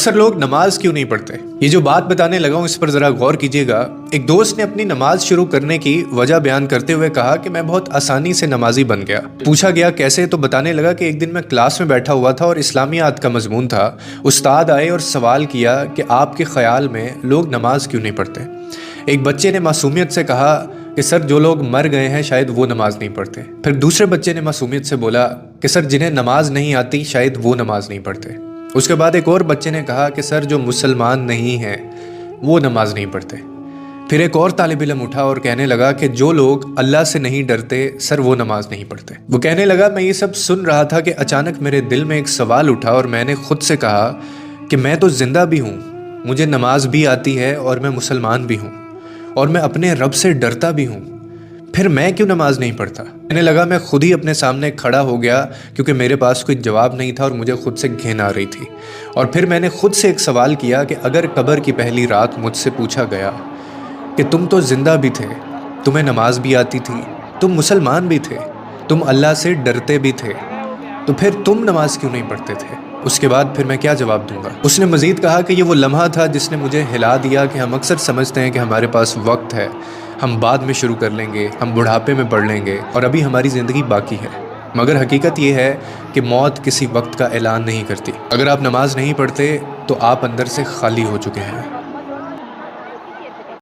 اکثر لوگ نماز کیوں نہیں پڑھتے؟ یہ جو بات بتانے لگا ہوں اس پر ذرا غور کیجیے گا۔ ایک دوست نے اپنی نماز شروع کرنے کی وجہ بیان کرتے ہوئے کہا کہ میں بہت آسانی سے نمازی بن گیا۔ پوچھا گیا کیسے، تو بتانے لگا کہ ایک دن میں کلاس میں بیٹھا ہوا تھا اور اسلامیات کا مضمون تھا۔ استاد آئے اور سوال کیا کہ آپ کے خیال میں لوگ نماز کیوں نہیں پڑھتے؟ ایک بچے نے معصومیت سے کہا کہ سر جو لوگ مر گئے ہیں شاید وہ نماز نہیں پڑھتے۔ پھر دوسرے بچے نے معصومیت سے بولا کہ سر جنہیں نماز نہیں آتی شاید وہ نماز نہیں پڑھتے۔ اس کے بعد ایک اور بچے نے کہا کہ سر جو مسلمان نہیں ہیں وہ نماز نہیں پڑھتے۔ پھر ایک اور طالب علم اٹھا اور کہنے لگا کہ جو لوگ اللہ سے نہیں ڈرتے سر وہ نماز نہیں پڑھتے۔ وہ کہنے لگا میں یہ سب سن رہا تھا کہ اچانک میرے دل میں ایک سوال اٹھا اور میں نے خود سے کہا کہ میں تو زندہ بھی ہوں، مجھے نماز بھی آتی ہے اور میں مسلمان بھی ہوں اور میں اپنے رب سے ڈرتا بھی ہوں، پھر میں کیوں نماز نہیں پڑھتا؟ کہنے لگا میں خود ہی اپنے سامنے کھڑا ہو گیا کیونکہ میرے پاس کوئی جواب نہیں تھا اور مجھے خود سے گھن آ رہی تھی، اور پھر میں نے خود سے ایک سوال کیا کہ اگر قبر کی پہلی رات مجھ سے پوچھا گیا کہ تم تو زندہ بھی تھے، تمہیں نماز بھی آتی تھی، تم مسلمان بھی تھے، تم اللہ سے ڈرتے بھی تھے، تو پھر تم نماز کیوں نہیں پڑھتے تھے؟ اس کے بعد پھر میں کیا جواب دوں گا؟ اس نے مزید کہا کہ یہ وہ لمحہ تھا جس نے مجھے ہلا دیا کہ ہم اکثر سمجھتے ہیں کہ ہمارے پاس وقت ہے، ہم بعد میں شروع کر لیں گے، ہم بڑھاپے میں پڑھ لیں گے اور ابھی ہماری زندگی باقی ہے، مگر حقیقت یہ ہے کہ موت کسی وقت کا اعلان نہیں کرتی۔ اگر آپ نماز نہیں پڑھتے تو آپ اندر سے خالی ہو چکے ہیں۔